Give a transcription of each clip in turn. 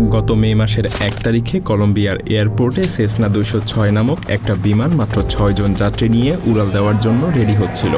গত মে মাসের ১ তারিখে কলম্বিয়ার এয়ারপোর্টে সেসনা ২০৬ নামক একটা বিমান মাত্র ৬ জন যাত্রী নিয়ে উড়াল দেওয়ার জন্য রেডি হচ্ছিল,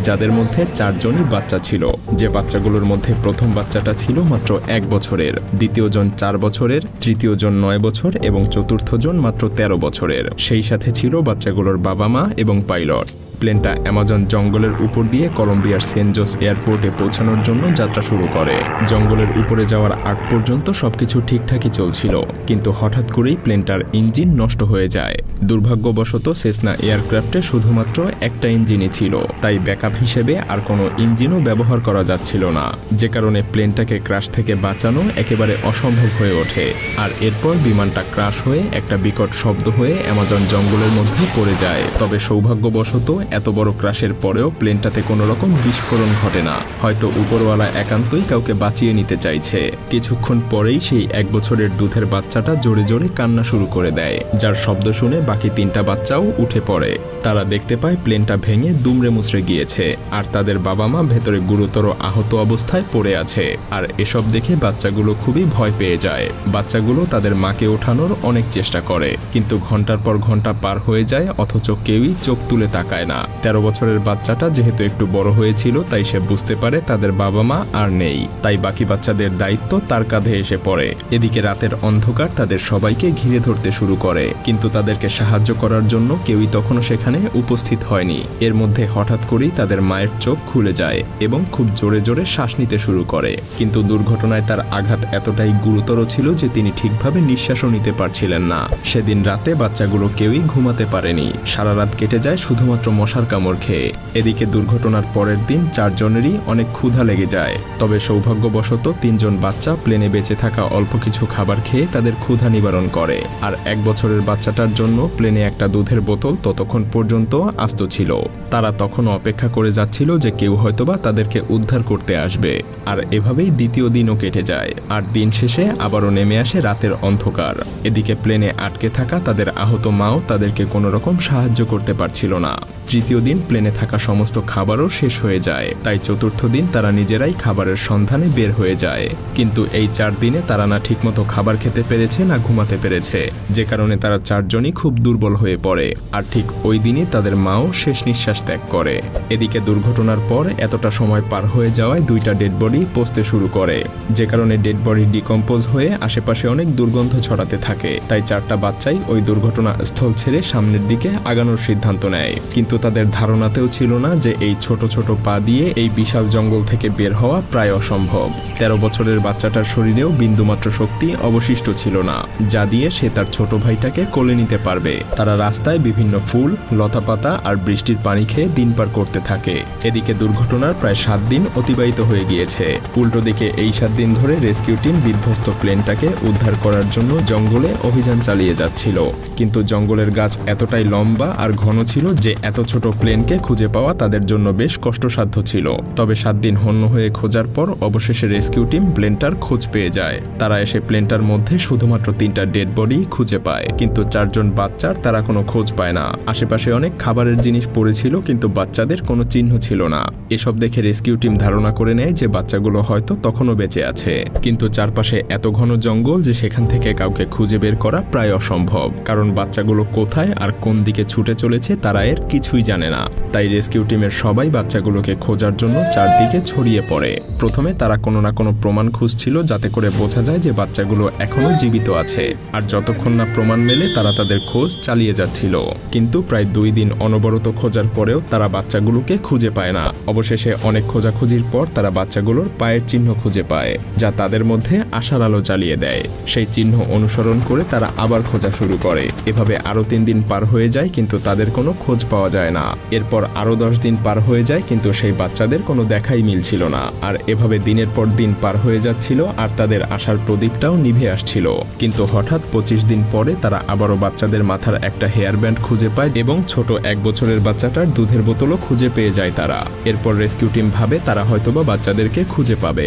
যাদের মধ্যে ৪ জনই বাচ্চা ছিল। যে বাচ্চাগুলোর মধ্যে প্রথম বাচ্চাটা ছিল মাত্র ১ বছরের, দ্বিতীয় জন ৪ বছরের, তৃতীয় জন ৯ বছর এবং চতুর্থ জন মাত্র ১৩ বছরের। সেই সাথে ছিল বাচ্চাগুলোর বাবা মা এবং পাইলট। প্লেনটা অ্যামাজন জঙ্গলের উপর দিয়ে কলম্বিয়ার সেন্ট জোস এয়ারপোর্টে পৌঁছানোর জন্য যাত্রা শুরু করে। জঙ্গলের উপরে যাওয়ার আগ পর্যন্ত সবকিছু ঠিকঠাকই চলছিল, কিন্তু হঠাৎ করেই প্লেনটার ইঞ্জিন নষ্ট হয়ে যায়। দুর্ভাগ্যবশত সেসনা এয়ারক্রাফটে শুধুমাত্র একটা ইঞ্জিনই ছিল, তাই ব্যাকআপ হিসেবে আর কোনো ইঞ্জিনও ব্যবহার করা যাচ্ছিল না, যে কারণে প্লেনটাকে ক্র্যাশ থেকে বাঁচানো একেবারে অসম্ভব হয়ে ওঠে। আর এরপর বিমানটা ক্র্যাশ হয়ে একটা বিকট শব্দ হয়ে অ্যামাজন জঙ্গলের মধ্যে পড়ে যায়। তবে সৌভাগ্যবশত এত বড় ক্র্যাশের পরেও প্লেনটাতে কোনো রকম বিস্ফোরণ ঘটে না। হয়তো উপরওয়ালা একান্তই কাউকে বাঁচিয়ে নিতে চাইছে। কিছুক্ষণ পরেই সেই ১ বছরের দুধের বাচ্চাটা জোরে জোরে কান্না শুরু করে দেয়, যার শব্দ শুনে বাকি ৩টা বাচ্চাও উঠে পড়ে। তারা দেখতে পায় প্লেনটা ভেঙে দুমড়ে মুচড়ে গিয়েছে, আর তাদের বাবা মা ভেতরে গুরুতর আহত অবস্থায় পড়ে আছে। আর এসব দেখে বাচ্চাগুলো খুবই ভয় পেয়ে যায়। বাচ্চাগুলো তাদের মাকে ওঠানোর অনেক চেষ্টা করে, কিন্তু ঘন্টার পর ঘন্টা পার হয়ে যায়, অথচ কেউই চোখ তুলে তাকায় না। ১৩ বছরের বাচ্চাটা যেহেতু একটু বড় হয়েছিল, তাই সে বুঝতে পারে তাদের বাবা মা আর নেই, তাই বাকি বাচ্চাদের দায়িত্ব তার কাঁধে এসে পড়ে। এদিকে রাতের অন্ধকার তাদের সবাইকে ঘিরে ধরতে শুরু করে, কিন্তু তাদেরকে সাহায্য করার জন্য কেউই তখনও সেখানে উপস্থিত হয়নি। এর মধ্যে হঠাৎ করেই তাদের মায়ের চোখ খুলে যায় এবং খুব জোরে জোরে শ্বাস নিতে শুরু করে, কিন্তু দুর্ঘটনায় তার আঘাত এতটাই গুরুতর ছিল যে তিনি ঠিকভাবে নিঃশ্বাসও নিতে পারছিলেন না। সেদিন রাতে বাচ্চাগুলো কেউই ঘুমাতে পারেনি। সারা রাত কেটে যায় শুধুমাত্র মশার কামড় খেয়ে। এদিকে দুর্ঘটনার পরের দিন ৪ জনেরই অনেক ক্ষুধা লেগে যায়। তবে সৌভাগ্যবশত ৩ জন বাচ্চা প্লেনে বেঁচে থাকা অল্প কিছু খাবার খেয়ে তাদের ক্ষুধা নিবারণ করে। আর ১ বছরের বাচ্চাটার জন্য প্লেনে একটা দুধের বোতল ততক্ষণ পর্যন্ত আস্ত ছিল। তারা তখনও অপেক্ষা করে যাচ্ছিল যে কেউ হয়তোবা তাদেরকে উদ্ধার করতে আসবে। আর এভাবেই দ্বিতীয় দিনও কেটে যায়, আর দিন শেষে আবারও নেমে আসে রাতের অন্ধকার। এদিকে প্লেনে আটকে থাকা তাদের আহত মাও তাদেরকে কোনো রকম সাহায্য করতে পারছিল না। তৃতীয় দিন প্লেনে থাকা সমস্ত খাবারও শেষ হয়ে যায়, তাই চতুর্থ দিন তারা নিজেরাই খাবারের সন্ধানে বের হয়ে যায়। কিন্তু এই ৪ দিনে তারা না ঠিকমতো খাবার খেতে পেরেছে না ঘুমাতে পেরেছে, যে কারণে তারা ৪ জনই খুব দুর্বল হয়ে পড়ে। আর ঠিক ওই দিনই তাদের মাও শেষ নিঃশ্বাস ত্যাগ করে। এদিকে দুর্ঘটনার পর এতটা সময় পার হয়ে যাওয়ায় 2টা ডেড বডি পচতে শুরু করে, যে কারণে ডেড বডি ডিকম্পোজ হয়ে আশেপাশে অনেক দুর্গন্ধ ছড়াতে থাকে। তাই 4টা বাচ্চাই ওই দুর্ঘটনা স্থল ছেড়ে সামনের দিকে আগানোর সিদ্ধান্ত নেয়। কিন্তু তাদের ধারণাতেও ছিল না যে এই ছোট ছোট পা দিয়ে এই বিশাল জঙ্গল থেকে বের হওয়া প্রায় অসম্ভব। 13 বছরের বাচ্চাটার শরীরেও বিন্দুমাত্র শক্তি অবশিষ্ট ছিল না, যা দিয়ে সে তার ছোট ভাইটাকে কোলে নিতে পারবে। তারা রাস্তায় বিভিন্ন ফুল, লতাপাতা আর বৃষ্টির পানি খেয়ে দিন পার করতে থাকে। এদিকে দুর্ঘটনার প্রায় 7 দিন অতিবাহিত হয়ে গিয়েছে। উল্টো দিকে এই 7 দিন ধরে রেস্কিউ টিম বিধ্বস্ত প্লেনটাকে উদ্ধার করার জন্য জঙ্গলে অভিযান চালিয়ে যাচ্ছিল। কিন্তু জঙ্গলের গাছ এতটাই লম্বা আর ঘন ছিল যে এত ছোট প্লেনকে খুঁজে পাওয়া তাদের জন্য বেশ কষ্টসাধ্য ছিল। তবে 7 দিন হন্য হয়ে খোঁজার পর অবশেষে রেস্কিউ টিম প্লেনটার খোঁজ পেয়ে যায়। তারা এসে প্লেনটার মধ্যে শুধুমাত্র 3টা ডেড বডি খুঁজে পায়, কিন্তু 4 জন বাচ্চার তারা কোনো খোঁজ পায় না। আশেপাশে অনেক খাবারের জিনিস পড়েছিল, কিন্তু বাচ্চাদের কোনো চিহ্ন ছিল না। এসব দেখে রেস্কিউ টিম ধারণা করে নেয় যে বাচ্চাগুলো হয়তো তখনও বেঁচে আছে। কিন্তু চারপাশে এত ঘন জঙ্গল যে সেখান থেকে কাউকে খুঁজে বের করা প্রায় অসম্ভব, কারণ বাচ্চাগুলো কোথায় আর কোন দিকে ছুটে চলেছে তারা এর কিছুই জানে না। তাই রেস্কিউ টিমের সবাই বাচ্চাগুলোকে খোঁজার জন্য চারদিকে ছড়িয়ে পড়ে। প্রথমে তারা কোনো না কোনো প্রমাণ খুঁজছিল, যাতে করে বোঝা যায় যে বাচ্চাগুলো এখনো জীবিত আছে। আর যতক্ষণ না প্রমাণ মেলে তারা তাদের খোঁজ চালিয়ে যাচ্ছিল। কিন্তু প্রায় 2 দিন অনবরত খোঁজার পরেও তারা বাচ্চাগুলোকে খুঁজে পায় না। অবশেষে অনেক খোঁজাখুঁজির পর তারা বাচ্চাগুলোর পায়ের চিহ্ন খুঁজে পায়, যা তাদের মধ্যে আশার আলো জ্বালিয়ে দেয়। সেই চিহ্ন অনুসরণ করে তারা আবার খোঁজা শুরু করে। এভাবে আরো 3 দিন পার হয়ে যায়, কিন্তু তাদের কোনো খোঁজ পাওয়া যায় না। এরপর আরো 10 দিন পার হয়ে যায়, কিন্তু সেই বাচ্চাদের কোনো দেখাই মিলছিল না। আর এভাবে দিনের পর দিন পার হয়ে যাচ্ছিল, আর তাদের আশার প্রদীপটাও নিভে আসছিল। কিন্তু হঠাৎ 25 দিন পরে তারা আবারও বাচ্চাদের মাথার একটা হেয়ার ব্যান্ড খুঁজে পায় এবং ছোট 1 বছরের বাচ্চাটার দুধের বোতলও খুঁজে পেয়ে যায় তারা। এরপর রেস্কিউ টিম ভাবে তারা হয়তোবা বাচ্চাদেরকে খুঁজে পাবে।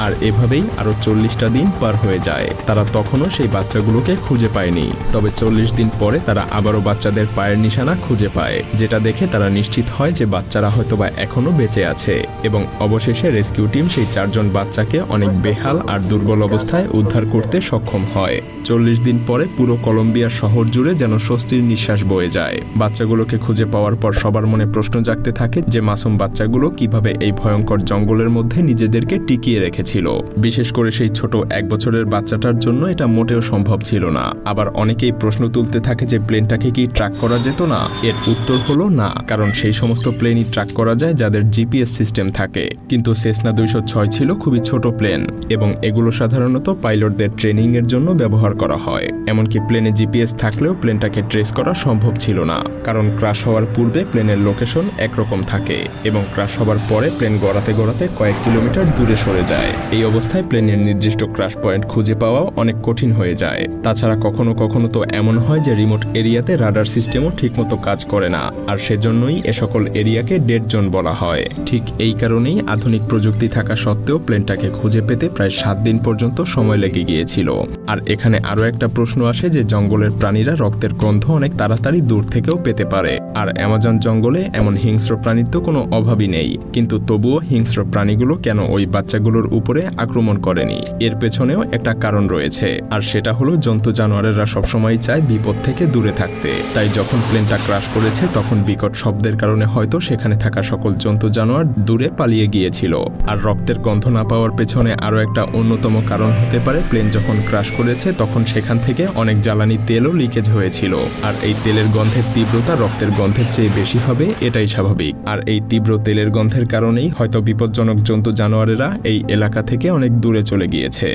আর এভাবেই আরো 40টা দিন পার হয়ে যায়। তারা তখনও সেই বাচ্চাগুলোকে খুঁজে পায়নি। তবে 40 দিন পরে তারা আবারও বাচ্চাদের পায়ের নিশানা খুঁজে পায়, যেটা দেখে তারা নিশ্চিত হয় যে বাচ্চারা হয়তোবা এখনো বেঁচে আছে। এবং অবশেষে রেস্কিউ টিম সেই 4 জন বাচ্চাকে অনেক বেহাল আর দুর্বল অবস্থায় উদ্ধার করতে সক্ষম হয়। 40 দিন পরে পুরো কলম্বিয়া শহর জুড়ে যেন স্বস্তির নিঃশ্বাস বয়ে যায়। বাচ্চাগুলোকে খুঁজে পাওয়ার পর সবার মনে প্রশ্ন জাগতে থাকে যে মাসুম বাচ্চাগুলো কিভাবে এই ভয়ঙ্কর জঙ্গলের মধ্যে নিজেদেরকে টিকিয়ে রেখেছিল। বিশেষ করে সেই ছোট 1 বছরের বাচ্চাটার জন্য এটা মোটেও সম্ভব ছিল না। আবার অনেকেই প্রশ্ন তুলতে থাকে যে প্লেনটাকে কি ট্র্যাক করা যেত না? এর উত্তর হলো না, কারণ সেই সমস্ত প্লেনই ট্র্যাক করা যায় যাদের জিপিএস সিস্টেম থাকে। কিন্তু সেসনা 206 ছিল খুবই ছোট প্লেন এবং এগুলো সাধারণত পাইলটদের ট্রেনিং এর জন্য ব্যবহার করা হয়। এমনকি প্লেনে জিপিএস থাকলেও প্লেনটাকে ট্রেস করা সম্ভব ছিল না, কারণ ক্র্যাশ হওয়ার পূর্বে প্লেনের লোকেশন একরকম থাকে এবং ক্র্যাশ হওয়ার পরে প্লেন গড়াতে গড়াতে কয়েক কিলোমিটার দূরে সরে যায়। এই অবস্থায় প্লেনের নির্দিষ্ট ক্র্যাশ পয়েন্ট খুঁজে পাওয়াও অনেক কঠিন হয়ে যায়। তাছাড়া কখনো কখনো তো এমন হয় যে রিমোট এরিয়াতে রাডার সিস্টেমও ঠিকমতো কাজ করে না, আর সেজন্যই এ সকল এরিয়াকে ডেড জোন বলা হয়। ঠিক এই কারণেই আধুনিক প্রযুক্তি থাকা সত্ত্বেও প্লেনটাকে খুঁজে পেতে প্রায় 7 দিন পর্যন্ত সময় লেগে গিয়েছিল। আর এখানে আরও একটা প্রশ্ন আসে যে জঙ্গলের প্রাণীরা রক্তের গন্ধ অনেক তাড়াতাড়ি দূর থেকেও পেতে পারে, আর অ্যামাজন জঙ্গলে এমন হিংস্র প্রাণীর তো কোনো অভাবই নেই। কিন্তু তবুও হিংস্র প্রাণীগুলো কেন ওই বাচ্চাগুলোর উপরে আক্রমণ করেনি? এর পেছনেও একটা কারণ রয়েছে, আর সেটা হলো জন্তু জানোয়ারেরা সবসময় চায় বিপদ থেকে দূরে থাকতে। তাই যখন প্লেনটা ক্র্যাশ করেছে তখন বিকট শব্দের কারণে হয়তো সেখানে থাকা সকল জন্তু জানোয়ার দূরে পালিয়ে গিয়েছিল। আর রক্তের গন্ধ না পাওয়ার পেছনে আরও একটা অন্যতম কারণ হতে পারে প্লেন যখন ক্র্যাশ করেছে তখন সেখান থেকে অনেক জ্বালানি তেলও লিকেজ হয়েছিল, আর এই তেলের গন্ধের তীব্রতা রক্তের গন্ধের চেয়ে বেশি হবে, এটাই স্বাভাবিক। আর এই তীব্র তেলের গন্ধের কারণেই হয়তো বিপজ্জনক জন্তু জানোয়ারেরা এই এলাকা থেকে অনেক দূরে চলে গিয়েছে।